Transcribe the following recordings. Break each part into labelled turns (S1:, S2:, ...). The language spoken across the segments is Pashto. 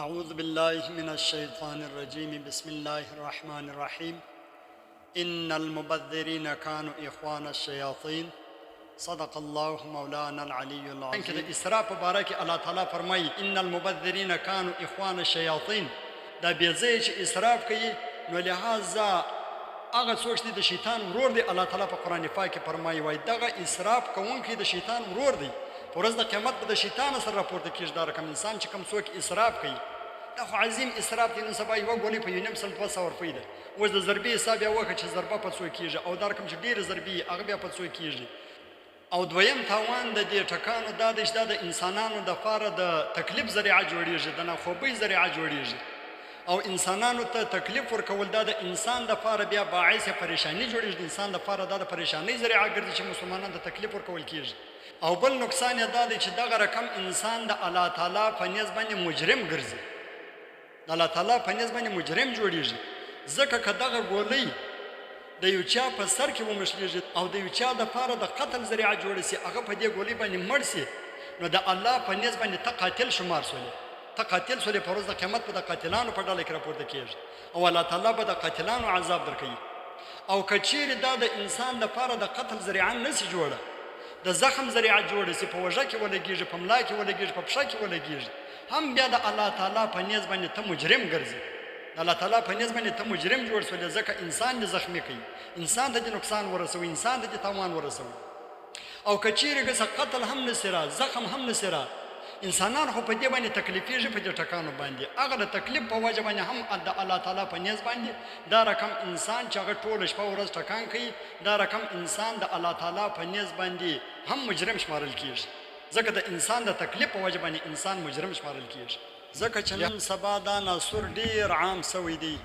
S1: أعوذ بالله من الشيطان الرجيم بسم الله الرحمن الرحيم إن المبذرين كانوا إخوان الشياطين صدق الله مولانا العلي العظيم. كده إسراف مبارك الله تعالى فرمي إن المبذرين كانوا إخوان الشياطين. دا بيزي چې اسراف کوي نو لهذا هغه څوک چې د شیطان ورور دی الله تعالی په قرآن پاک کې فرمایي وایي دغه اسراف کوونکی د شیطان ورور دی. په ورځ د قیامت به د شیطان سره راپورته کېږي دا رقم انسان چې کوم څوک اسراف کوي. دا خو عظیم اسراف دی. نن سبا یوه ګولۍ په 1.5 سل 200 روپۍ ده. اوس د ضربې حساب یې وکړه چې ضربه په څو کېږي او دا رقم چې ډېرې ضربې هغه بیا په څو کېږي. او دویم تاوان د دې ټکانو دا دی چې دا د انسانانو دپاره د تکلیف ذریعه جوړېږي، د ناخوبۍ ذریعه جوړېږي. او انسانانو ته تکلیف ورکول دا د انسان دپاره بیا باعث پریشانی جوړېږي. د انسان دپاره دا د پریشانی ذریعه ګرځي چې مسلمانان ته تکلیف ورکول کېږي. او بل نقصان یې دا دی چې دغه رقم انسان د الله تعالی په نیز باندې مجرم ګرځي، د الله تعالی په نیز باندې مجرم جوړېږي. ځکه که دغه ګولۍ د یو چا په سر کې ومشلېږي او د یو چا دپاره د قتل ذریعه جوړه سي، هغه په دې ګولۍ باندې مړ سي، نو د الله په نیز باندې ته قاتل شمار سولې، ته قاتل سولې. په ورځ د قیامت به د قاتلانو په ډله کې راپورته کېږي او الله تعالی به د قاتلانو عذاب درکوي. او که چیرې دا د انسان دپاره د قتل ذریعه نه سي جوړه، د زخم ذریعه جوړه سي، په وژه کې ولګېږي، په ملا کې ولګېږي، په پښه کې ولګېږي، هم بیا د الله تعالی په نیز باندې ته مجرم ګرځي. د الله تعالی په نیز باندې ته مجرم جوړ سولې، ځکه انسان دې زخمي کوي، انسان ته دې نقصان ورسوي، انسان ته دې تاوان ورسوي. او که چیرې ګسه قتل هم نسي را، زخم هم نسي را، انسانان خو په دې باندې تکلیفېږي په دې ټکانو باندې. هغه د تکلیف په وجه باندې هم د الله تعالی په نیز باندې دا رقم انسان چې هغه ټوله شپه ورځ ټکان کوي، دا رقم انسان د الله تعالی په نیز باندې هم مجرم شمارل کېږي. ځکه د انسان د تکلیف په وجه باندې انسان مجرم شمارل کېږي. ځکه چې نن سبا دا ناسور ډېر عام سوی دی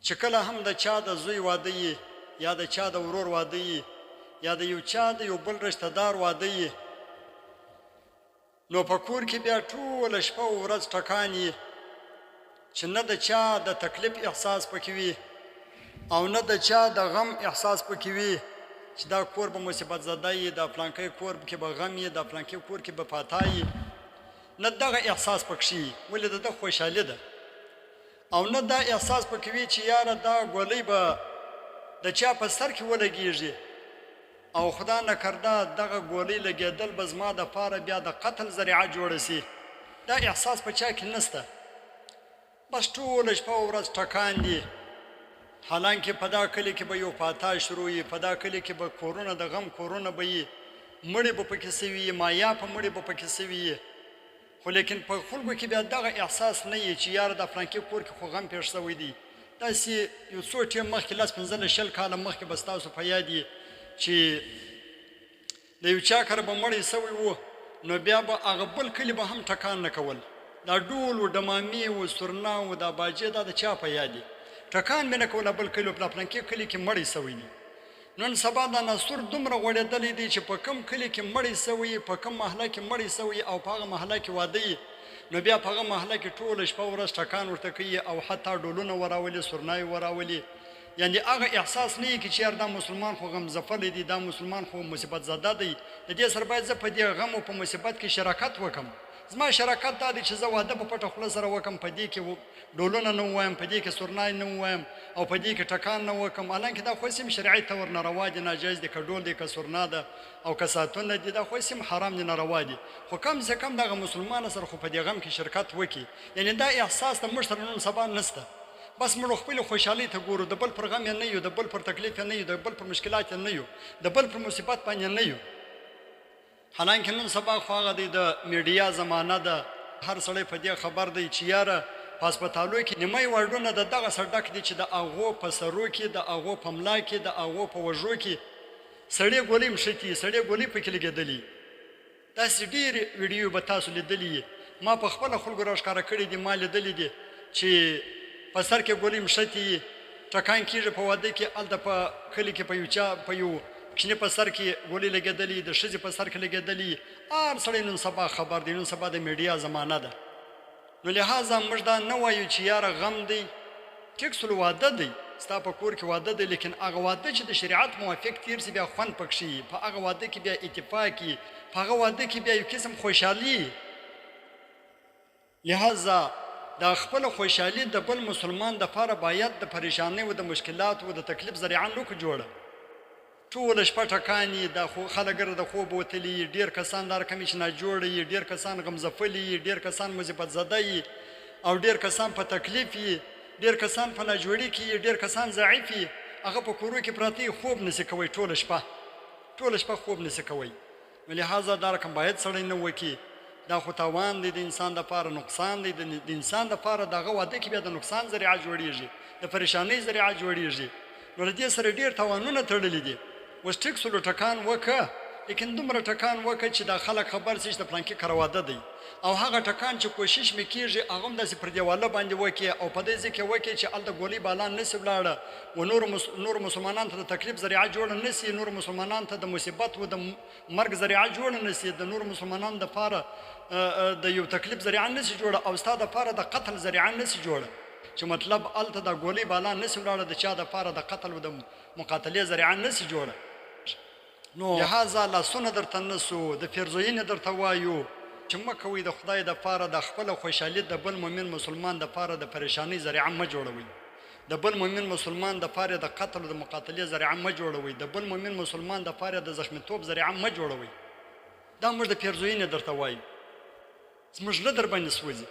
S1: چې کله هم د چا د زوی واده یي یا د چا د ورور واده یي یا د یو چا د یو بل رشته دار واده یي، نو په کور کې بیا ټوله شپه او ورځ ټکان یي چې نه د چا د تکلیف احساس پکې وي او نه د چا د غم احساس پکې وي چې دا کور به مصیبت زده یي، د فلانکۍ کور کې به غم یي، د فلانکۍ کور کې به فاتا یي. نه دغه احساس پکې وي، ولې د ده خوشحالي ده. او نه دا احساس پکې وي چې یاره دا ګولۍ به د چا په سر کې ولګېږي او خدا نکرده دغه ګولۍ لګېدل به زما دپاره بیا د قتل ذریعه جوړه سي. دا احساس په چا کې نسته. بس ټوله شپه او ورځ ټکان دي. حالانکه په دا کلي کې به یو فاتا شروع وي، په دا کلي کې به کورونه د غم کورونه به وي، مړي به پکې سوي وي، مایا په مړي به پکې سوي وي. خو لیکن په خلکو کې بیا دغه احساس نه وي چې یاره د فلانکي کور کې خو غم پېښ شوی دی. داسې یو څو ټیم مخکې 10-15 کاله مخکې به ستاسو په یاد وي چې د یو چا کره به مړی سوی و، نو بیا به هغه بل کلي به هم ټکان نه کول. دا ډول و ډمامې و سورنا و دا باجې دا د چا په یاد دي، ټکان به نه کول بل کلي په فلانکي کلي کې مړی سوی دی. نن سبا دا ناسور دومره غوړېدلی دی چې په کوم کلي کې مړی سوی، په کوم محله کې مړی سوی او په هغه محله کې واده یي، نو بیا په هغه محله کې ټوله شپه ورځ ټکان ورته کوي او حتی ډولونه وراولي، سورنای وراولي. یعنې هغه احساس نه وي چې یار دا مسلمان خو غم ځپلی دی، دا مسلمان خو مصیبت زده دی، د دې سره باید زه په دې غم او په مصیبت کې شراکت وکړم. زما شراکت دا دی چې زه واده په پټه خوله سره وکړم، په دې کې ډولونه نه ووایم، په دې کې سورنای نه ووایم او په دې کې ټکان نه وکړم. حالانکه دا خو سیم شرعي طور ناروا دي، ناجایز دي، که ډول دی که سورنا ده او که ساعتونه دي، دا خو سیم حرام دي، ناروا دي. خو کم سے کم دغه مسلمان سره خو په دې غم کې شرکت وکړي. یعنې دا احساس د موږ سره نن سبا نسته. بس موږ خپلې خوشحالۍ ته ګورو، د بل پر غم یې نه یو، د بل پر تکلیف یې نه یو، د بل پر مشکلات یې نه یو، د بل پر مصیبت باندې نه یو. حالانکه نن سبا خو هغه دی د میډیا زمانه ده، هر سړی په دې خبر دی چې یاره په هسپتالو کې نیمایي واډونه د دغه سره ډک دي چې د هغو په سرو کې، د هغو په ملا کې، د هغو په وژو کې سړې ګولۍ مښتي، سړې ګولۍ پکې لګېدلي. داسې ډېرې ویډیو به تاسو لیدلي. ما په خپله خلکو راښکاره کړي دي، ما لیدلي دي چې په سر کې ګولۍ مښتي، ټکان کېږي په واده کې، هلته په کلي کې په یو چا په یو کښنې په سر کې ګولۍ لګېدلي، د ښځې په سر کې لګېدلي. هر سړی نن سبا خبر دی، نن سبا د میډیا زمانه ده. نو لهذا موږ دا نه وایو چې یاره غم دی، ټیک سلو واده دی، ستا په کور کې واده دی، لیکن هغه واده چې د شریعت موافق تیر سي بیا خوند پکښې وي، په هغه واده کې بیا اتفاق وي، په هغه واده کې بیا یو قسم خوشحالي. لہذا د خپل خوشحالي د بل مسلمان دپاره باید د پریشانۍ و د مشکلاتو و د تکلیف ذریعه نه کړو جوړه. ټوله شپه ټکاني د خلک د خوب وتلي، ډېر کسان دا رقمې چې ناجوړه یي، ډېر کسان غمزفلي یي، ډېر کسان مصیبت زده یي او ډېر کسان په تکلیف یي، ډېر کسان په ناجوړي کې یي، ډېر کسان ضعیف یي، هغه په کورو کې پراته یي، خوب نسي کوی، ټوله شپه خوب نسي کوی. نو لهذا دا رقم باید سړی نه وکړي. دا خو تاوان دی د انسان دپاره، نقصان دی د انسان دپاره. د هغه واده کې بیا د نقصان ذریعه جوړېږي، د پریشانۍ ذریعه جوړېږي. نو له دې سره ډېر تاوانونه تړلي دي. اوس ټیک سلو ټکان وکړه، لیکن دومره ټکان وکړه چې دا خلک خبر شي چې د فلانکي کره واده دی، او هغه ټکان چې کوشش مې کېږي هغه هم داسې پر دیواله باندې وکړي او په دې ځای کې وکړي چې هلته ګولۍ بالان نسي ولاړه و نور مسلمانانو ته د تکلیف ذریعه جوړه نسي، نور مسلمانانو ته د مصیبت و د مرګ ذریعه جوړه نسي، د نور مسلمانانو دپاره د یو تکلیف ذریعه نسي جوړه، او ستا دپاره د قتل ذریعه نسي جوړه، چې مطلب هلته د ګولۍ بالان نسي ولاړه، د چا دپاره د قتل و د مقاتلې ذریعه نسي جوړه. نو لهذا لاسونه درته نسو، د پیرزوینې درته وایو چې مه کوئ د خدای دپاره د خپله خوشحالي د بل مؤمن مسلمان دپاره د پریشانۍ ذریعه مه جوړوئ، د بل مؤمن مسلمان دپاره د قتل و د مقاتلې ذریعه مه جوړوئ، د بل مؤمن مسلمان دپاره د زخمیتوب ذریعه مه جوړوئ. دا موږ د پیرزوینې درته وایو، زموږ زړه در باندې سوځي.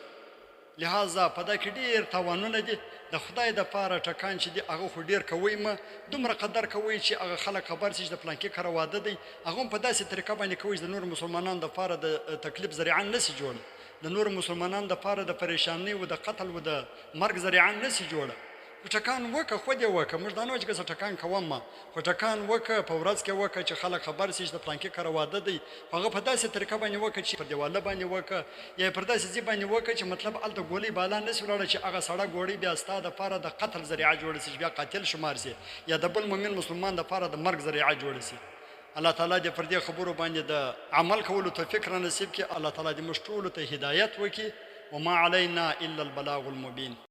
S1: لهذا په دا کې ډېر تاوانونه دي. د خدای دپاره ټکان چې دي هغه خو ډېر کوئ مه، دومره قدر کوئ چې هغه خلک خبر شي چې د فلانکي کره واده دی، هغه هم په داسې طریقه باندې کوئ چې د نورو مسلمانانو دپاره د تکلیف ذریعه نسي جوړه، د نورو مسلمانانو دپاره د پریشانۍ و د قتل و د مرګ ذریعه نسي جوړه. ټکان وکړه، خود یې وکړه، موږ دا نه چې که ټکان کوم ما، خو ټکان وکړه، په ورځ کې وکړه چې خلک خبر شي چې د فلانکي کره واده دی، هغه په داسې طریقه باندې وکړه چې پر دیواله باندې وکړه یا پر داسې ځای باندې وکړه چې مطلب هلته ګولۍ بالا نسي ولاړه چې هغه سړه ګولۍ بیا ستا دپاره د قتل ذریعه جوړه شي، چې بیا قاتل شمار شي، یا د بل مؤمن مسلمان دپاره د مرګ ذریعه جوړه شي. الله تعالی دې پر دې خبرو باندې د عمل کولو توفیق را نصیب کړي. الله تعالی دې موږ ټولو ته هدایت وکړي. وما علینا الا البلاغ المبین.